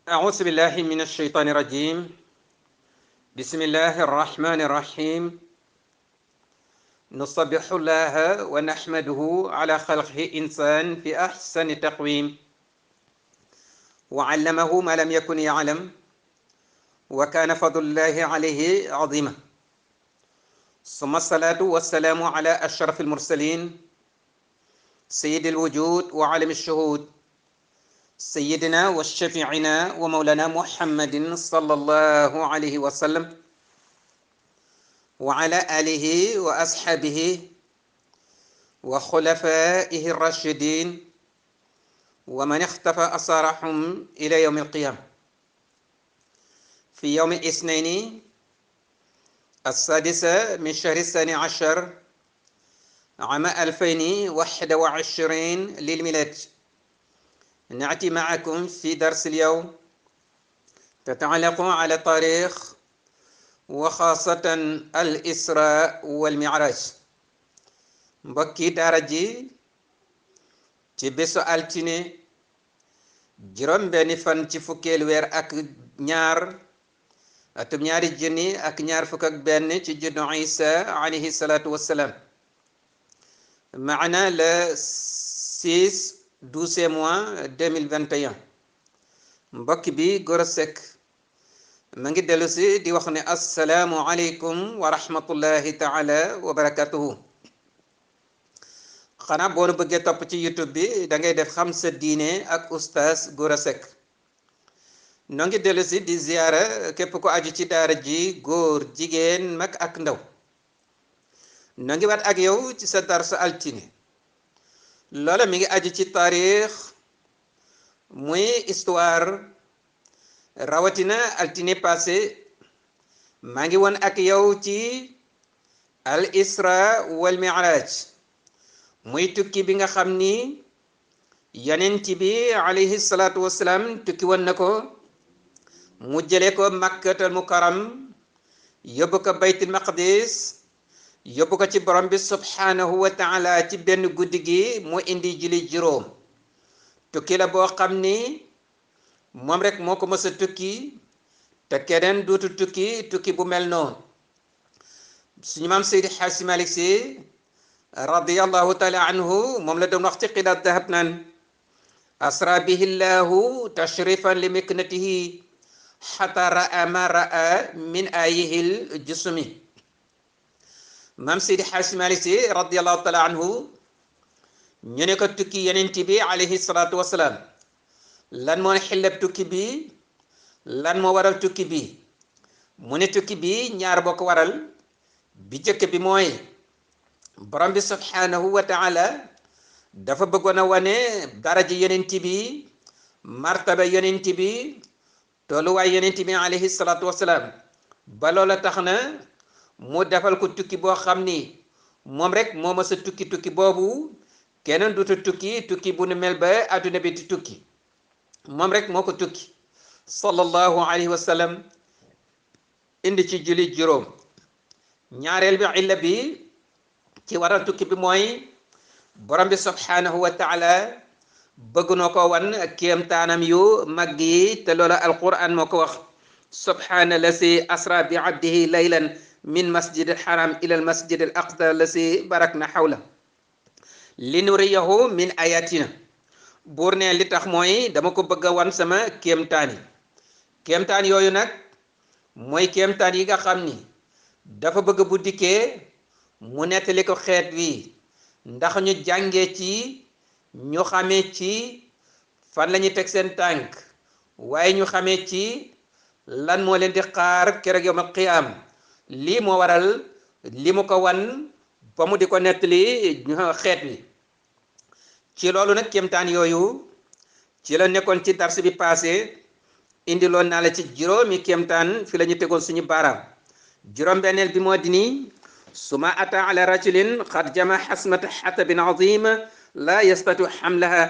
أعوذ بالله من الشيطان الرجيم. بسم الله الرحمن الرحيم. نصبح الله ونحمده على خلقه إنسان في أحسن تقويم، وعلمه ما لم يكن يعلم، وكان فضل الله عليه عظيما. ثم الصلاة والسلام على أشرف المرسلين سيد الوجود وعالم الشهود سيدنا وشفيعنا ومولانا محمد صلى الله عليه وسلم، وعلى آله وأصحابه وخلفائه الراشدين ومن اختفى أثارهم إلى يوم القيامة. في يوم الاثنين 6 من شهر 12 عام 2021 للميلاد، نأتي معكم في درس اليوم تتعلق على تاريخ وخاصة الإسراء والمعراج. mbokki daara ji ci bésu altine juróom benni fan ci fukkeelu weer ak ñaar atum ñaari junni ak ñaar fukk ak benn ci juddu Isa alayhi salaatu wassalaam, maana le 6/12 mois 2021. mbokk bi Gora Seck ma ngi dellu si di wax ne assalaamu aleykum wa rahmatullahi taala wa barakatuhu. xanaa boo nu bëggee topp ci YouTube bi da ngay def xam sa diine ak oustaz Gora Seck. noo ngi dellu si di ziyaara képp ko aju ci daara ji, góor jigéen mag ak ndaw. noo ngi waat ak yow ci sa darsu altine. loola mi ngi aju ci taarix, muy histoire. rawatina altine passé maa ngi woon ak yow ci al isra wal mi'raj, muy tukki bi nga xam ni yonent bi alayhi salaatu wassalaam tukki woon na ko. mu jële ko makkatal mukarram yóbbu ko baytul maqdis, yóbbu ko ci borom bi subhanahu wa taala ci benn guddi gi mu indi julli juróom. tukki la boo xam ni moom rek moo ko mës a tukki te keneen dootu tukki bu mel noonu. suñu maam Seydi Hadji Malick Sy radiyallahu taala anhu moom la doon wax ci xilaat dahab naan asra bihi llahu tashrifan li miknatihi xata raa ma raa min ayihil jusumi. maam Seydi Hadji Malick Sy radiyallahu taala anhu ñu ne ko tukki yonent bi alayhi salaatu wassalaam, lan moo xillab tukki bi, lan moo waral tukki bi? mu ne tukki bi ñaar boo ko waral. bi jëkk bi mooy borom bi subhanahu wa taala dafa bëggoon a wane daraja yonent bi, martaba yonent bi, tolluwaay yonent bi alayhi salaatu wassalaam. ba loola tax na mu defal ko tukki boo xam ni moom rek moo mës a tukki boobu keneen dutu tukki bu nu mel ba adduna bi di tukki. moom rek moo ko tukki sallallahu alayhi wa sallam, indi ci julli juróom. ñaareel bi illa bi ci waral tukki bi mooy borom bi subhanahu wa taala bëgg na ko wan kéemtaanam yu mag yi, te loola alquran moo ko wax. subhana lasi asra bi abdihi laylan min masjid al haram ila al masjid al aqsa lasi barakna hawla li nuriyahu min ayatina. buur ne li tax mooy dama ko bëgg a wan sama kéemtaan yooyu nag mooy kéemtaan yi nga xam ni dafa bëgg bu dikkee mu nettali ko xeet wi, ndax ñu jàngee ci, ñu xamee ci fan la ñuy teg seen tànk, waaye ñu xamee ci lan moo leen di xaar keroog yawmal qiyaam. lii moo waral li mu ko wan ba mu di ko nettali xeet wi. ci loolu nag kéemtaan yooyu ci la nekkoon ci dars bi passé. indi loon naa la ci juróomi kéemtaan fi la ñu tegoon suñu baaraam. juróom benneel bi moo di ni suma ata ala rajulin qad jama xasmata xatabin azima la yastatu xamlaha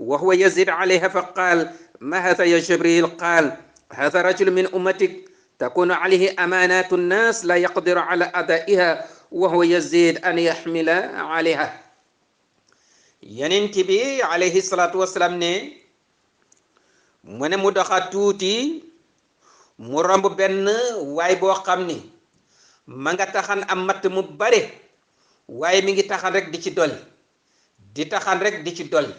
wa huwa yazid alayha fa qaal ma hada ya jibril qaal hada rajul min ummatik takunu alayhi amanatu nnas la yaqdiru ala adaiha wa huwa yazid an yaxmila alayha. yonent bi alayhi salaatu wassalaam ne mu ne mu doxaat tuuti mu romb benn waay boo xam ni ma nga taxan am matt mu bare waaye mi ngi taxan rek di ci dolli di taxan rek di ci dolli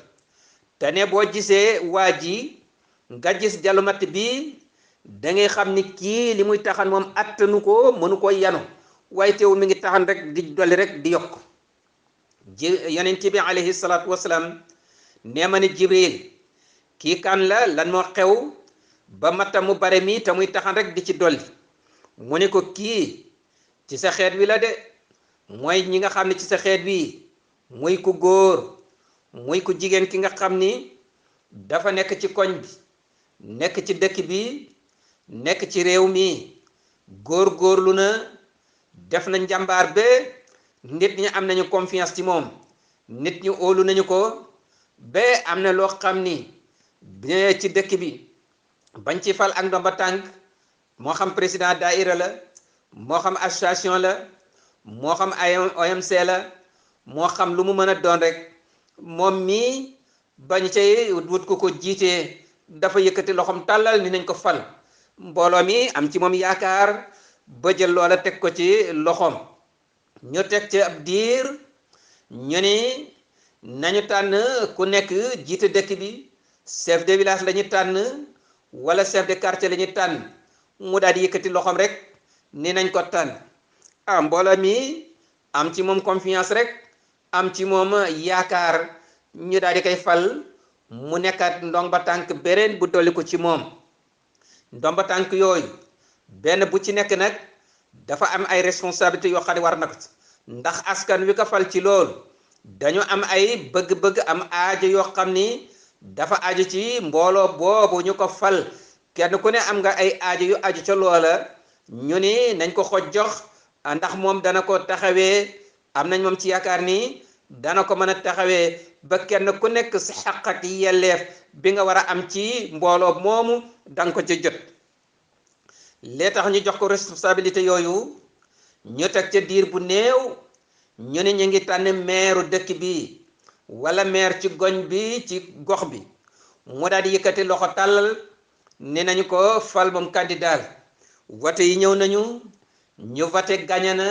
te ne boo gisee waa ji nga gis jalu matt bi da ngay xam ni kii li muy taxan moom attanu ko mënu ko yanu waaye teewul mi ngi taxan rek di dolli rek di yokk yonent bi alayhi salaatu wasalaam nee ma ni Jibril kii kan la lan moo xew ba matta mu bare mi te muy taxan rek di ci dolli mu ne ko kii ci sa xeet wi la de mooy ñi nga xam ne ci sa xeet wi muy ku góor muy ku jigéen ki nga xam ni dafa nekk ci koñ bi nekk ci dëkk bi nekk ci réew mi góor-góorlu na def na njàmbaar ba nit ñi am nañu confiance ci moom nit ñi óolu nañu ko ba am na loo xam ni ci dëkk bi bañ ci fal ak ndomba tànk moo xam président daaira la moo xam association la moo xam OMC la moo xam lu mu mën a doon rek moom mii bañ cay wut ko jiitee dafa yëkkati loxoom tàllal ni nañ ko fal mbooloo mi am ci moom yaakaar ba jël loola teg ko ci loxoom ñu teg ci ab diir ñu ni nañu tànn ku nekk jiite dëkk bi chef de village la ñu tànn wala chef de quartier la ñu tànn mu daal di yëkkati loxoom rek ni nañ ko tànn mbooloo mi am ci moom confiance rek am ci moom yaakaar ñu daal di koy fal mu nekkaat ndomba tànk beneen bu dolli ko ci moom ndomba tànk yooyu benn bu ci nekk nag dafa am ay responsabilité yoo xam ne war na ko ndax askan wi ko fal ci loolu dañu am ay bëgg-bëgg am aajo yoo xam ni dafa aju ci mbooloo boobu ñu ko fal kenn ku ne am nga ay aajo yu aju ca loola ñu ni nañ ko xoj jox ndax moom dana ko taxawee am nañ moom ci yaakaar ni dana ko mën a taxawee ba kenn ku nekk sa xaq ak yelleef bi nga war a am ci mbooloo moomu danga ko ci jot lee tax ñu jox ko responsabilité yooyu ñu teg ca diir bu néew ñu ne ñu ngi tànn meeru dëkk bi wala meer ci goñ bi ci gox bi mu daal di yëkkati loxo tàllal ne nañu ko fal moom candidat vote yi ñëw nañu ñu vote gañe na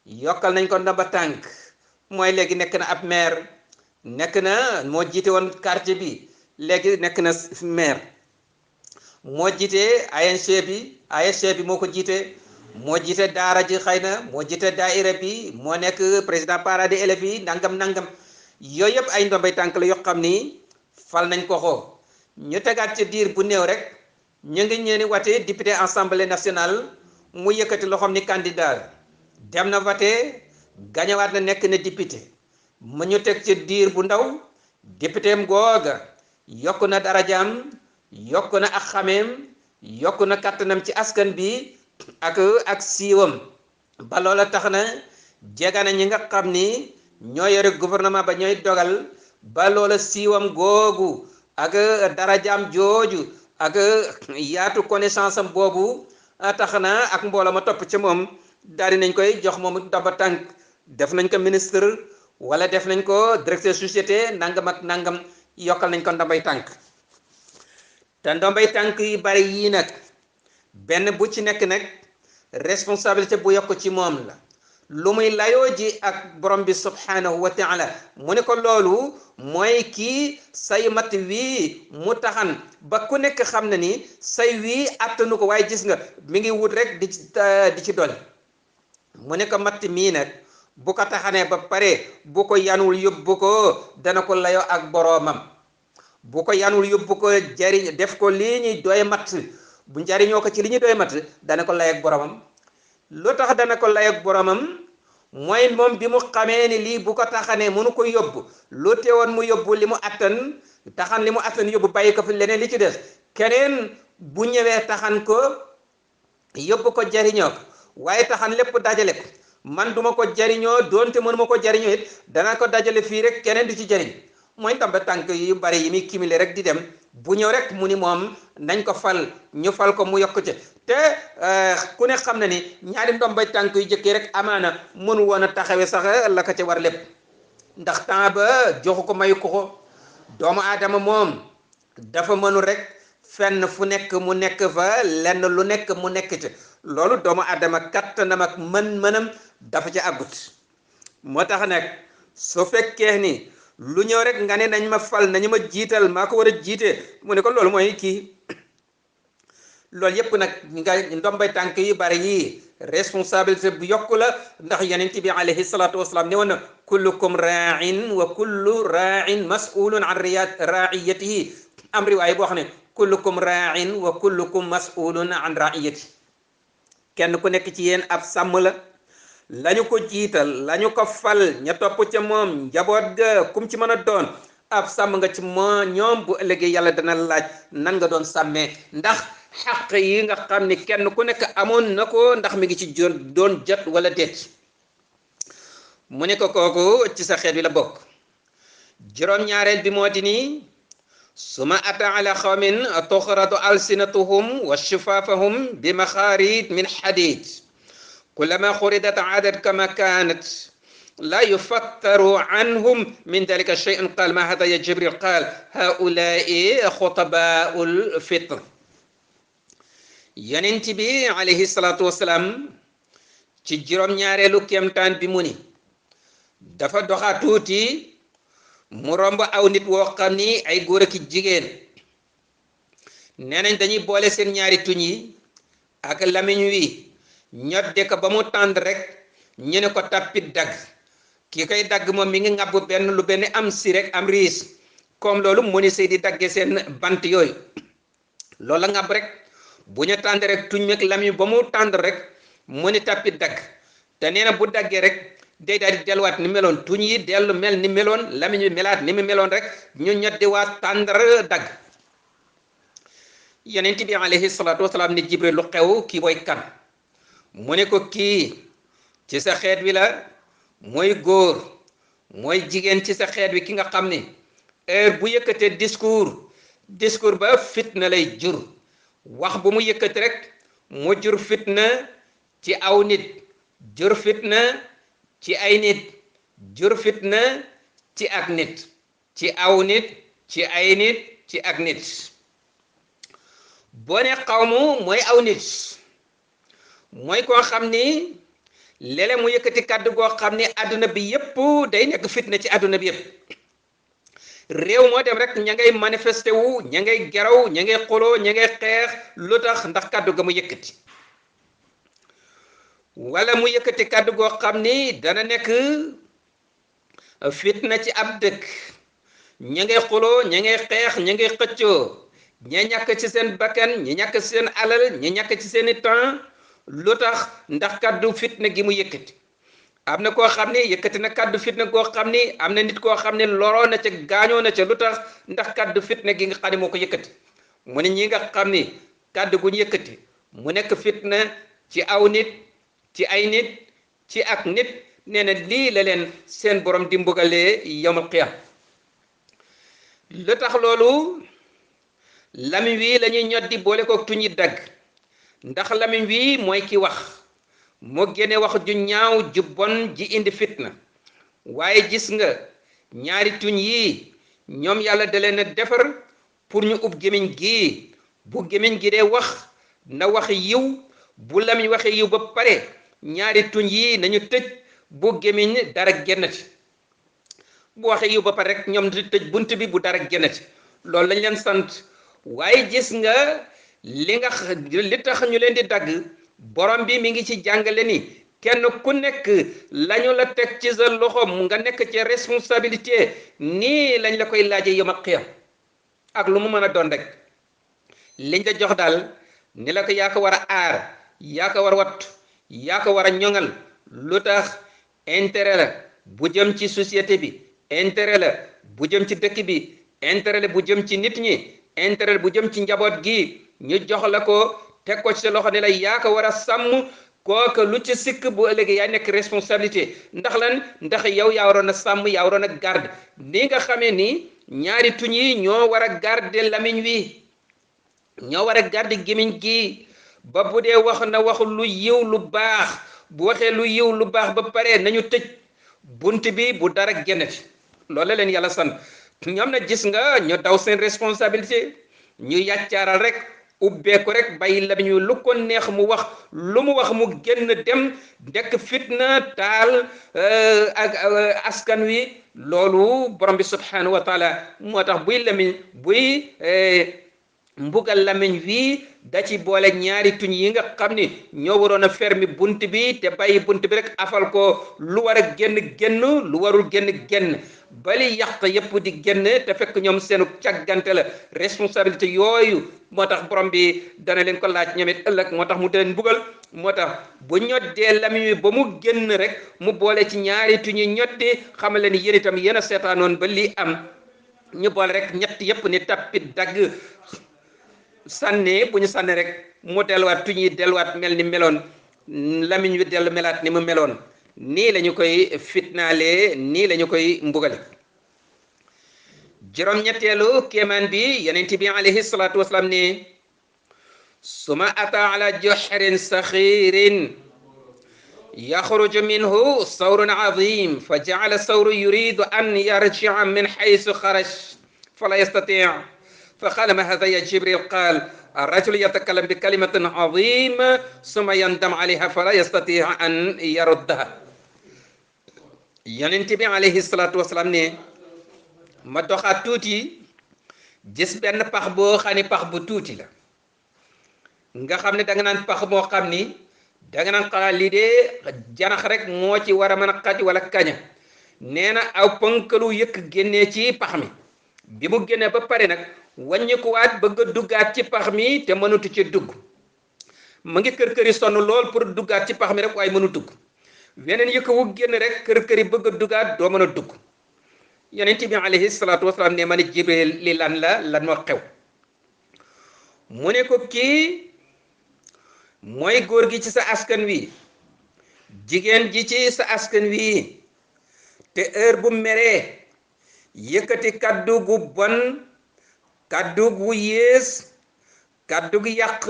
yokkal nañ ko ndomba tànk mooy léegi nekk na ab maire nekk na moo jiite woon quartier bi léegi nekk na maire moo jiite ASC bi moo ko jiite moo jiite daara ji xëy na moo jiite daaira bi moo nekk président parents d'élèves yi nangam yooyu yëpp ay ndombay tànk la yoo xam ni fal nañ ko xoo ñu tegaat ci diir bu néew rek ñu ngi ñeeni wate député assemblée nationale mu yëkkati loxoom ni candidat dem na wate gañawaat na nekk na député mu ñu teg ci diir bu ndaw député am googa yokk na darajaam yokk na ak xameem yokk na kàttanam ci askan bi ak siiwam ba loola tax na jegana ñi nga xam ni ñoo yore gouvernement ba ñooy dogal ba loola siiwam googu ak darajaam jooju ak yaatu connaissance am boobu tax na ak mbooloo ma topp ci moom daal di nañ koy jox moom ndomba tànk def nañ ko ministre wala def nañ ko directeur société nangam ak nangam yokkal nañ ko ndombay tànk te ndombay tànk yu bari yii nag benn bu ci nekk nag responsabilité bu yokk ci moom la lu muy layoo ji ak borom bi subhanahu wa taala mu ne ko loolu mooy kii say matt wii mu taxan ba ku nekk xam na ni say wii attanu ko waaye gis nga mi ngi wut rek di ci dolli mu ne ko matt mii nag bu ko taxanee ba pare bu ko yanul yóbbu ko dana ko layoo ak boroomam bu ko yanul yóbbu ko jariñ def ko lii ñuy doy matt bu njariñoo ko ci li ñuy doy matt dana ko lay ak boroomam lu tax dana ko lay ak boroomam mooy moom bi mu xamee ni lii bu ko taxanee mënu ko yóbbu lu teewoon mu yóbbu li mu attan taxan li mu attan yóbbu bàyyi ko fi leneen li ci des keneen bu ñëwee taxan ko yóbbu ko jariñoo ko waaye taxan lépp dajale ko man duma ko jariñoo doonte mënuma ko jariñoo it dana ko dajale fii rek keneen du ci jariñ mooy ndomba tànk yu bari yi muy cumulé rek di dem bu ñëw rek mu ni moom nañ ko fal ñu fal ko mu yokk ci te ku ne xam na ni ñaari ndombay tànk yu jëkkee rek amaana mënu woon a taxawee sax la ko ca war lépp ndax temps ba joxu ko mayu ko doomu aadama moom dafa mënul rek fenn fu nekk mu nekk fa lenn lu nekk mu nekk ci loolu doomu aadama kattanam ak mën-mënam dafa ci àggut moo tax nag su fekkee ni lu ñëw rek nga ne nañ ma fal nañu ma jiital maa ko war a jiite mu ne ko loolu mooy kii loolu yépp nag nga ndombay tànk yu bari yi responsabilité bu yokku la ndax yonent bi alayhi salaatu wasalaam ne woon na kullukum ra'in wa kullu ra'in mas'ulun an ra'iyatihi am riwaay boo xam ne kullukum ra'in wa kullukum mas'ulun an ra'iyatihi kenn ku nekk ci yéen ab sàmm la lañu ko jiital lañu ko fal ña topp ca moom njaboot ga kum ci mën a doon ab sàmm nga ci moo ñoom bu ëllëgee yàlla dana laaj nan nga doon sàmmee ndax xaq yi nga xam ni kenn ku nekk amoon na ko ndax mi ngi ci doon jot wala déet mu ne ko kooku ci sa xeet wi la bokk juróom-ñaareel bi moo di ni suma ata ala xawmin tuxratu alsinatuhum wa shifaafahum bi maxaarid min xadid kullama xuridat aadat kama kaanat لا يفتر عنهم من ذلك شيء قال ما هذا يا جبريل قال هؤلاء خطباء الفطر yonent bi alayhi salaatu wasalaam ci juróom-ñaareelu kéemtaan bi mu ni dafa doxa tuuti mu romb aw nit woo xam ni ay góor ak jigéen nee nañ dañuy boole seen ñaari tuñ yi ak lamiñ wi ñodde ko ba mu tànd rek ñu ne ko tappit dagg ki koy dagg moom mi ngi ŋàbb benn lu benn am si rek am riis comme loolu mu ni sey di dagge seen bant yooyu loolu la ŋàbb rek bu ñu tànd rek tuñ meeg lamiñ ba mu tànd rek mu ni tappit dagg te nee na bu daggee rek day daal di delluwaat ni meloon tuñ yi dellu mel ni meloon lamiñ bi melaat ni mu meloon rek ñu ñoddi waat tàndar dagg yonent bi alayhi salaatu wasalaam ni Jibril lu xew kii mooy kan mu ne ko kii ci sa xeet wi la mooy góor mooy jigéen ci sa xeet wi ki nga xam ne heure bu yëkkatee discours ba fitna lay jur wax bu mu yëkkati rek mu jur fitna ci aw nit jur fitna ci ay nit jur fitna ci ak nit ci aw nit ci ay nit ci ak nit boo ne xawmu mooy aw nit mooy koo xam ni léeg-léeg mu yëkkati kàddu goo xam ni àdduna bi yépp day nekk fitna ci àdduna bi yépp réew moo dem rek ña ngay manifesté wu ña ngay geraw ña ngay xuloo ña ngay xeex lu tax ndax kàddu ga mu yëkkati wala mu yëkkati kàddu goo xam ni dana nekk fitna ci ab dëkk ña ngay xuloo ña ngay xeex ña ngay xëccoo ña ñàkk ci seen bakkan ñi ñàkk ci seen alal ñi ñàkk ci seeni temps lu tax ndax kàddu fitna gi mu yëkkati am na koo xam ne yëkkati na kàddu fitna goo xam ni am na nit koo xam ne loroo na ca gaañoo na ca lu tax ndax kàddu fitna gi nga xam ne moo ko yëkkati mu ne ñi nga xam ni kàddu gu ñu yëkkati mu nekk fitna ci aw nit ci ay nit ci ak nit nee na lii la leen seen borom di mbugalee yawmal qiyaam lu tax loolu lamiñ wi la ñuy ñoddi boole ko tuñi dagg ndax lamiñ wi mooy ki wax moo génne wax ju ñaaw ju bon ji indi fitna waaye gis nga ñaari tuñ yi ñoom yàlla da leen a defar pour ñu ub gémmiñ gi bu gémmiñ gi dee wax na wax yiw bu lamiñ waxee yiw ba pare ñaari tuñ yi nañu tëj bu gémmiñ dara génnati bu waxee yiw ba pare rek ñoom di tëj bunt bi bu dara génnati loolu lañ leen sant waaye gis nga li tax ñu leen di dagg borom bi mi ngi ci jàngale ni kenn ku nekk lañu la teg ci sa loxo nga nekk ci responsabilité nii lañ la koy laaje yawmal qiyaam ak lu mu mën a doon rek liñ la jox daal ni la ko yaa ko war a aar yaa ko war a wattu yaa ko war a ñoŋal lu tax intérêt la bu jëm ci société bi intérêt la bu jëm ci dëkk bi intérêt la bu jëm ci nit ñi intérêt la bu jëm ci njaboot gi ñu jox la ko teg ko ci sa loxo ne la yaa ko war a sàmm kooka lu ci sikk bu ëllëgee yaa nekk responsabilité ndax lan ndax yow yaa waroon a sàmm yaa waroon a garde ni nga xamee ni ñaari tuñ yi ñoo war a garde lamiñ wi ñoo war a garde gémmiñ gi ba bu dee wax na wax lu yiw lu baax bu waxee lu yiw lu baax ba pare nañu tëj bunt bi bu dara génnati loolu leen yàlla sant ñoom na gis nga ñu daw seen responsabilité ñu yàccaaral rek ubbeeku rek bàyyi lamiñ wi lu ko neex mu wax lu mu wax mu génn dem nekk fitna taal ak askan wi loolu borom bi subhanahu wa taala moo tax buy lamiñ buy mbugal lamiñ wi da ci boole ñaari tuñ yi nga xam ni ñoo waroon a fermi bunt bi te bàyyi bunt bi rek afal ko lu war a génn lu warul génn bali yàq yépp di génn te fekk ñoom seenu càggante la responsabilité yooyu moo tax borom bi dana leen ko laaj ñoomit ëllëg moo tax mu di leen mbugal moo tax bu ñoddee lamiñ wi ba mu génn rek mu boole ci ñaari tuñ yi ñoddi xamal leen yéen itam yéen a seetaanoon ba lii am ñu boole rek ñett yépp ni tappit dagg sànni bu ñu sànni rek mu delluwaat tuñ yi delluwaat mel ni meloon lamiñ wi dellu melaat ni mu meloon nii lañu koy fitnaale nii lañu koy mbugale juróom-ñetteelu kéemaan bi yonent bi alayhi salaatu wasalaam ne suma ata ala juhrin saxirin yaxruju minhu sawrun azim fa jacala sawru yuridu an yarjica min xaysu xaraj fala yastatic فقال ما هذا يا جبريل قال الرجل يتكلم بكلمة عظيمة ثم يندم عليها فلا يستطيع أن يردها ينتبه عليه الصلاة والسلام ne ma doxaat tuuti gis benn pax boo xam ne pax bu tuuti la nga xam ne da nga naan pax moo xam ni da nga naan xalaat lii de janax rek moo ci war a mën a xaj wala kaña nee na aw pënkalu yëkk génnee ci pax mi bi mu génnee ba pare nag wàññikuwaat bëgg a duggaat ci pax mi te mënatu ci dugg mu ngi kër-këri sonn lool pour duggaat ci pax mi rek waaye mënu dugg weneen yëkk wu génn rek kër-këri bëgg a duggaat doo mën a dugg yonent bi alayhi salaatu wasalaam ne ma ne Jibril li lan moo xew mu ne ko kii mooy góor gi ci sa askan wi jigéen ji ci sa askan wi te heure bu meree yëkkati kaddu gu bon kaddu gu yées kaddu gu yàq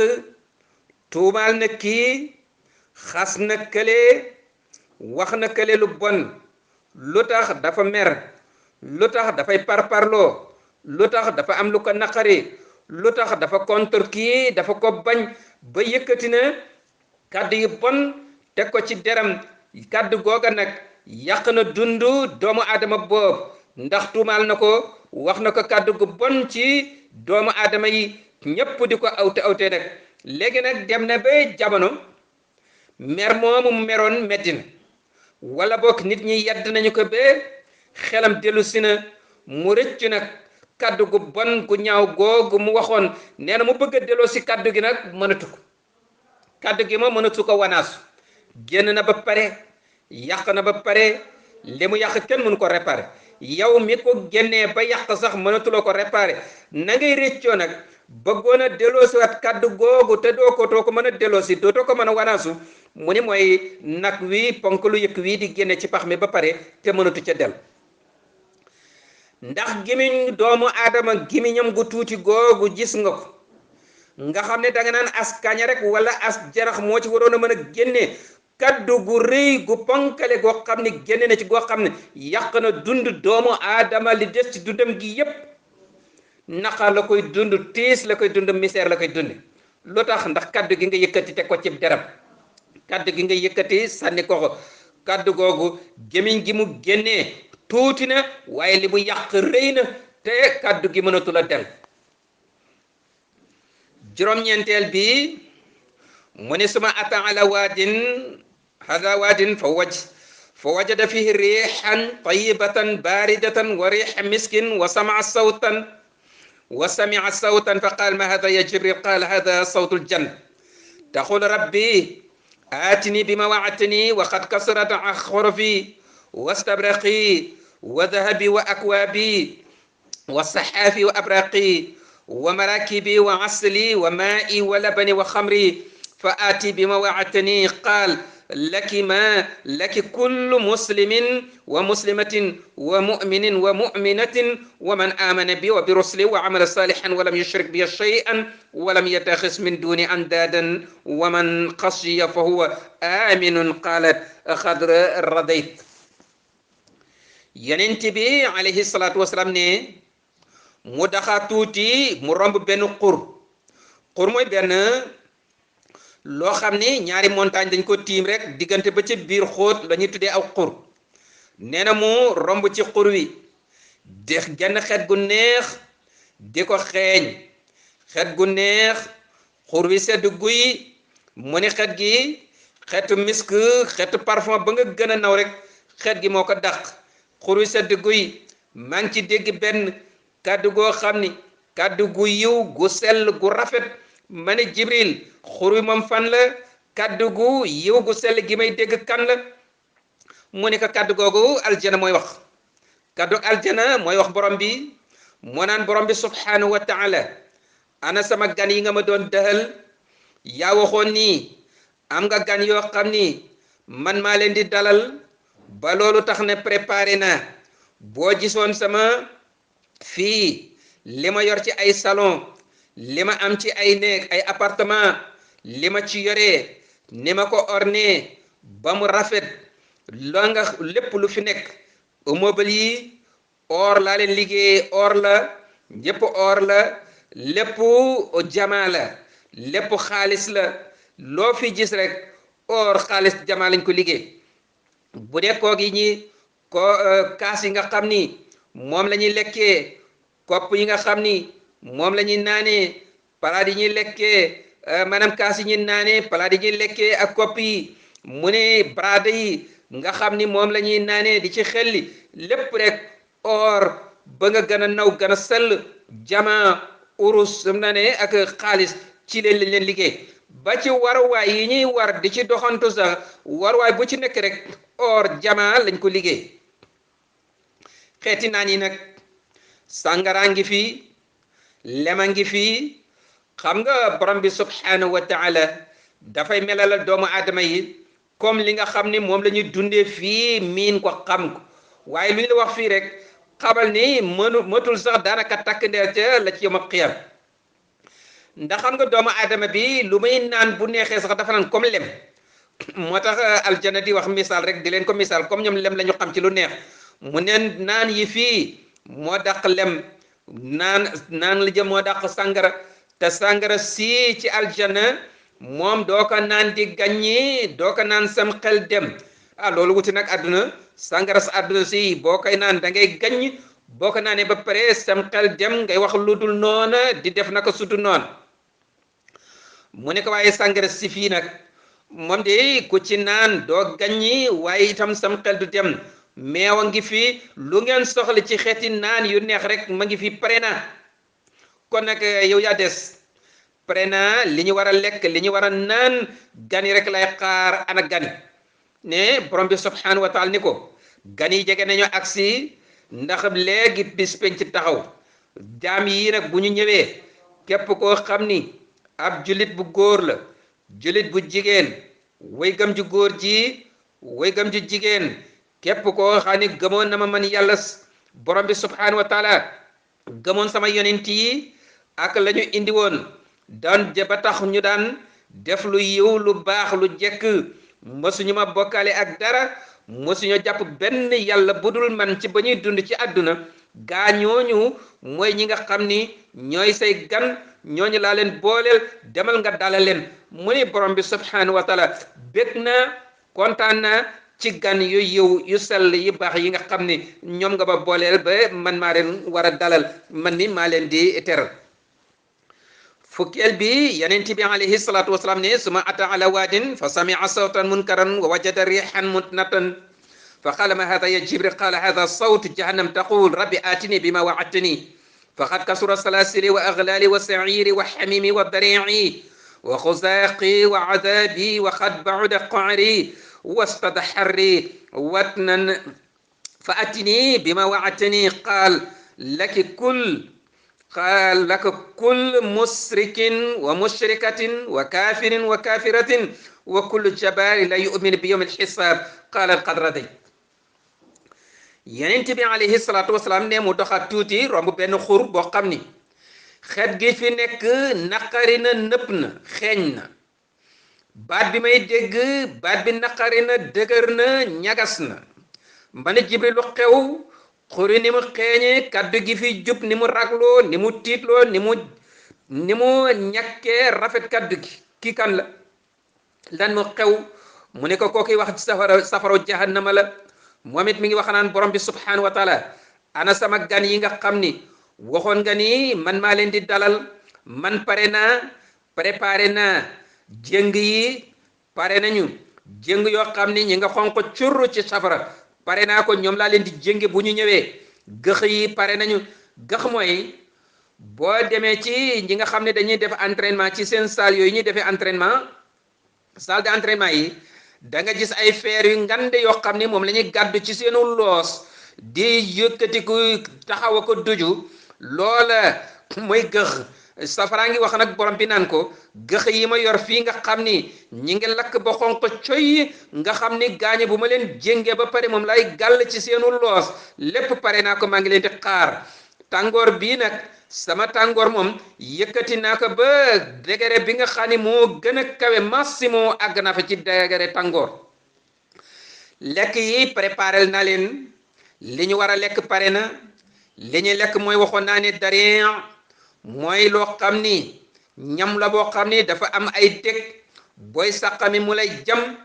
tuumaal na kii xas na kële wax na kële lu bon lu tax dafa mer lu tax dafay parparloo lu tax dafa am lu ko naqari lu tax dafa contre kii dafa ko bañ ba yëkkati na kaddu yu bon teg ko ci deram kaddu googa nag yàq na dundu doomu aadama boobu ndax tuumaal na ko wax na ko kaddu gu bon ci doomu aadama yi ñépp di ko awte nag léegi nag dem na ba jamono mer moomu meroon meddina wala boog nit ñi yedd nañu ko ba xelam dellu si na mu rëcc nag kaddu gu bon gu ñaaw googu mu waxoon nee na mu bëgg a delloo si kaddu gi nag mënatu ko kaddu gi ma mënatu ko wanaasu génn na ba pare yàq na ba pare li mu yàq kenn mënu ko réparer yow mi ko génnee ba yàq sax mënatuloo ko réparer na ngay réccoo nag bëggoon a delloosi waat kaddu googu te doo ko mën a delloosi dootoo ko mën a wanaasu mu ni mooy nag wi ponk lu yëkk wii di génne ci pax mi ba pare te mënatu ca del ndax gimiñ doomu aadama gimiñam gu tuuti googu gis nga ko nga xam ne da nga naan as kaña rek wala as jarax moo ci waroon a mën a génne kaddu gu rëy gu ponkale goo xam ne génne na ci goo xam ne yàq na dund doomu aadama li des ci dundam gi yépp naqar la koy dund tiis la koy dund misère la koy dund lu tax ndax kaddu gi nga yëkkati teg ko ci deram kaddu gi nga yëkkati sànni ko kaddu googu gémiñ gi mu génnee tuuti na waaye li mu yàq rëy na te kaddu gi mënatul a del juróom-ñeenteel bi mu ne suma ata ala waadin hada waadin fa wajada fihi rihan tayyibatan baridatan wa rih miskin wa sami'a sawtan fa qala ma hada ya jibril qala hada sawtul janna taqul rabbi atini bima wa'adtani wa qad kasarat akhrafi واستبرقي وذهبي وأكوابي والصحافي وأبرقي ومراكبي وعسلي ومائي ولبني وخمري فآتي بما وعدتني قال لك كل مسلم ومسلمة ومؤمن ومؤمنة ومن آمن بي وبرسلي وعمل صالحا ولم يشرك بي شيئا ولم يتخذ من دوني أندادا ومن خشي فهو آمن قالت قد رضيت yonent bi alayhi salaatu wasalaam ne mu daxa tuuti mu romb benn xur mooy benn loo xam ni ñaari montagne dañ ko tiim rek diggante ba ci biir xóot la ñuy tuddee aw xur nee na mu romb ci xur wi de genn xet gu neex di ko xeeñ xet gu neex xur wi sedd guy mu ni xet gi xetu misk xetu parfum ba nga gën a naw rek xet gi moo ko dàq xur wi sedd guy maa ngi ci dégg benn kàddu goo xam ni kàddu gu yiw gu sell gu rafet ma ne Jibril xur wi moom fan la kàddu gu yiw gu sell gi may dégg kan la mu ne ko kàddu googu aljana mooy wax kàddu aljana mooy wax borom bi moo naan borom bi subhanahu wa taala ana sama gan yi nga ma doon dëhal yaa waxoon nii am nga gan yoo xam ni man maa leen di dalal ba loolu tax ne préparé na boo gisoon sama fii li ma yor ci ay salon li ma am ci ay néeg ay appartement li ma ci yoree ni ma ko orné ba mu rafet la nga lépp lu fi nekk immeuble yi or laa leen liggéey or la ñépp or la lépp jamaa la lépp xaalis la loo fi gis rek or xaalis jamaa lañ ko liggéey bu dee koog yi ñi ko kaas yi nga xam ni moom la ñuy lekkee kopp yi nga xam ni moom la ñuy naanee palaat yi ñuy lekkee maanaam kaas yi ñuy naanee palaat yi ñuy lekkee ak kopp yi mu ne baraada yi nga xam ni moom la ñuy naanee di ci xelli lépp rek or ba nga gën a naw gën a sell jama urus sam na ne ak xaalis ci leen lañ leen liggéey ba ci waruwaay yi ñuy war di ci doxantu sax waruwaay bu ci nekk rek or jama lañ ko liggéey xeeti naan yi nag sàngaraa ngi fi lema ngi fi xam nga borom bi subhanahu wa taala dafay melalal doomu aadama yi comme li nga xam ni moom la ñuy dundee fii miin ko xam ko waaye lu ñu la wax fii rek xamal ni mëtul sax daanaka takk ndeer ca la ci yom xiyam ndax xam nga doomu aadama bi lu muy naan bu neexee sax dafa naan comme lem moo tax aljana di wax misaal rek di leen ko misaal comme ñoom lem la ñu xam ci lu neex mu neen naan yi fii moo dàq lem naan la jëm moo dàq sàngara te sàngara sii ci aljana moom doo ko naan di gàññi doo ko naan sam xel dem loolu wuti nag àdduna sàngara sa àdduna si boo koy naan da ngay gàññ boo ko naanee ba pare sam xel dem ngay wax lu dul noona di def naka sutu noon mu ne ko waaye sàngara si fii nag moom de ku ci naan doo gàññi waaye itam sam xel du dem meewa ngi fi lu ngeen soxla ci xeeti naan yu neex rek ma ngi fi pare na kon nag yow yaa des pare na li ñu war a lekk li ñu war a naan gani rek lay xaar ana gani ne borom bi subhanahu wa taala ni ko gan yi jege nañu agsi ndax léegi bis penc taxaw jaam yi nag bu ñu ñëwee képp koo xam ni ab julit bu góor la julit bu jigéen way gëm ju góor ji way gëm ju jigéen képp koo xam ni gëmoon na ma man yàlla borom bi subhanahu wa taala gëmoon sama yonent yi ak la ñu indi woon daan ba tax ñu daan def lu yiw lu baax lu jekk mësuñu ma bokkaale ak dara mësuñu jàpp benn yàlla budul man ci ba ñuy dund ci àdduna gaa ñooñu mooy ñi nga xam ni ñooy say gan ñooñu laa leen booleel demal nga dalal leen mu ni borom bi subhanahu wa taala bég na kontaan na ci gan yu yiw yu sell yu baax yi nga xam ni ñoom nga ba booleel ba man maa leen war a dalal man ni maa leen di teral fukkeel bi yonent bi alayhi salatu wasalaam ne suma ata ala waadin fa samia sawtan munkaran wa wajada rihan mutnatan fa qala ma hada ya jibril qala hada sawt jahannam taqul rabbi atini bima wa'adtani faqad kasura salasili wa aghlali wa sa'iri wa hamimi wa dari'i wa khuzaqi wa adabi wa qad ba'uda qa'ri واستد حري واتنا فأتني بما وعدتني قال لك كل مشرك ومشركة وكافر وكافرة وكل جبار لا يؤمن بيوم الحساب قال قد رضيت yonent bi alayhi salaatu wasalaam ne mu doxat tuuti romb benn xur boo xam ni xet gi fi nekk naqari na nëpp na xeeñ na baat bi may dégg baat bi naqari na dëgër na ñagas na ma ne Jibril lu xew xuri ni mu xeeñee kaddu gi fi jub ni mu ragloo ni mu tiitloo ni mu ñàkkee rafet kaddu gi kii kan la lan mu xew mu ne ko kooki wax safara jahannama la moom it mi ngi wax naan borom bi subhanahu wa taala ana sama gan yi nga xam ni waxoon nga ni man maa leen di dalal man pare naa préparé naa jëng yi pare nañu jëng yoo xam ni ñi nga xonq curru ci safara pare naa ko ñoom laa leen di jënge bu ñu ñëwee gëx yi pare nañu gëx mooy boo demee ci ñi nga xam ne dañuy def entraînement ci seen salle yooyu ñuy defee entraînement salle d'entraînement yi da nga gis ay feer yu ngande yoo xam ne moom la ñuy gàddu ci seenu loos di yëkkatiku taxaw a ko duju loola mooy gëx safaraa ngi wax nag borom bi naan ko gëx yi ma yor fii nga xam ni ñi ngi lakk ba xonq coy nga xam ni gaañe bu ma leen jéngee ba pare moom lay gàll ci seenu loos lépp pare naa ko maa ngi leen di xaar tàngoor bii nag sama tàngoor moom yëkkati naa ko ba degré bi nga xam ni moo gën a kawe maximum àgg na fa ci degré tàngoor lekk yi préparé naa leen li ñu war a lekk pare na li ñuy lekk mooy waxoon naa ne darien mooy loo xam ni ñam la boo xam ni dafa am ay dég booy sàqami mu lay jam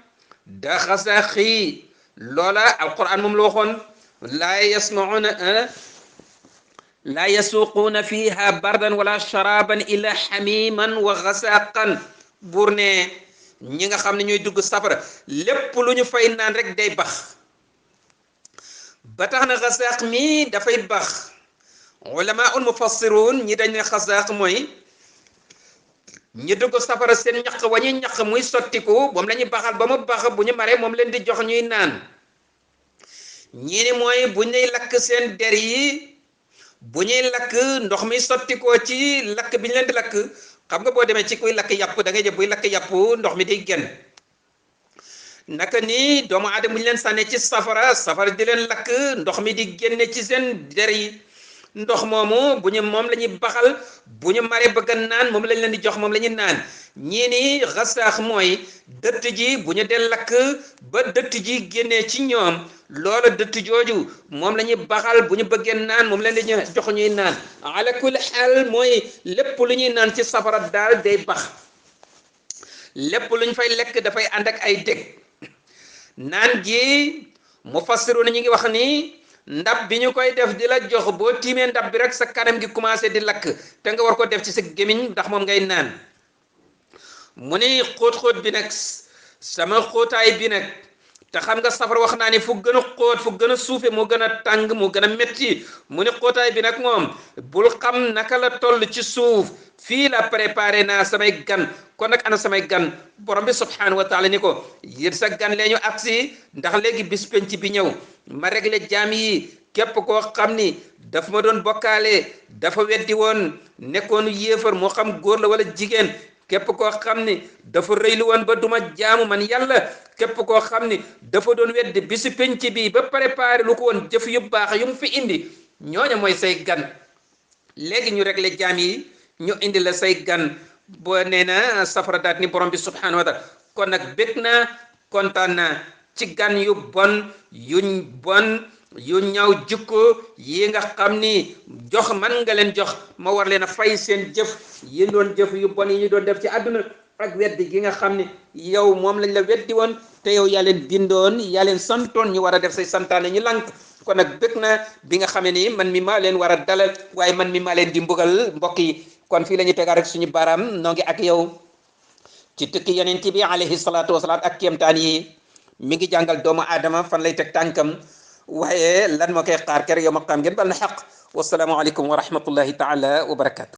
da xasaxi loola alquran moom la waxoon laa yasuquuna fiha bardan wala sharaban illa xamiman wa xasaqan buur ne ñi nga xam ne ñooy dugg safara lépp lu ñu fay naan rek day bax ba tax na xasaq mi dafay bax ulama ul mufassirun ñi dañ ne xasaq mooy ñi dugg safara seen ñaq wa ñuy ñaq muy sottiku moom la ñuy baxal ba mu bax bu ñu maree moom leen di jox ñuy naan ñii ni mooy bu ñuy lakk seen der yi bu ñuy lakk ndox mi sottikoo ci lakk bi ñu leen di lakk xam nga boo demee ci kuy lakk yàpp da ngay jëf buy lakk yàpp ndox mi day génn naka ni doomu aadama bu ñu leen sànnee ci safara di leen lakk ndox mi di génne ci seen der yi ndox moomu bu ñu moom la ñuy baxal bu ñu maree bëgg a naan moom lañ leen di jox moom la ñuy naan ñii ni xasaax mooy dëtt ji bu ñu dee lakk ba dëtt ji génnee ci ñoom loola dëtt jooju moom la ñuy baxal bu ñu bëggee naan moom lañ di jox ñuy naan ala kulli xaal mooy lépp lu ñuy naan ci safara daal day bax lépp lu ñu fay lekk dafay ànd ak ay dég naan gi mufassiru na ñu ngi wax ni ndab bi ñu koy def di la jox boo tiimee ndab bi rek sa kanam gi commencé di lakk te nga war ko def ci sa gémmiñ ndax moom ngay naan mu ni xóot-xóot bi nag sama xóotaay bi nag te xam nga safara wax naa ni fu gën a xóot fu gën a suufe moo gën a tàng moo gën a metti mu ni xóotaay bi nag moom bul xam naka la toll ci suuf fii la préparé naa samay gan kon nag ana samay gan borom bi subhanahu wa taala ni ko yéen sa gan lee ñu agsi ndax léegi bis penc bi ñëw ma réglé jaam yi képp koo xam ni dafa ma doon bokkaale dafa weddi woon nekkoonu yéefar moo xam góor la wala jigéen képp koo xam ni dafa rëylu woon ba duma jaamu man yàlla képp koo xam ni dafa doon weddi bisu penc bi ba préparé lu ko woon jëf yu baax yu mu fi indi ñooña mooy say gan léegi ñu réglé jaam yi ñu indi la say gan boo nee na safara daat ni borom bi subhanahu wa taala kon nag bég naa kontaan naa ci gan yu bon yu ñaaw jikko yi nga xam ni jox man nga leen jox ma war leen a fay seen jëf yi doon jëf yu bon yi ñu doon def ci àdduna ak weddi gi nga xam ni yow moom lañ la weddi woon te yow yaa leen bindoon yaa leen santoon ñu war a def say santaane ñu lànk kon nag bëgg na bi nga xamee ni man mi maa leen war a dalal waaye man mi maa leen di mbugal mbokk yi kon fii la ñu tegaat rek suñu baaraam noo ngi ak yow ci tukki yonent bi alayhi salaatu wasalaam ak kéemtaan yi mi ngi jàngal doomu aadama fan lay teg tànkam waaye lan moo koy xaar kër yow ma xam ngeen bal na xaq wasalaamu aleykum wa rahmatullahi taala wa barakatu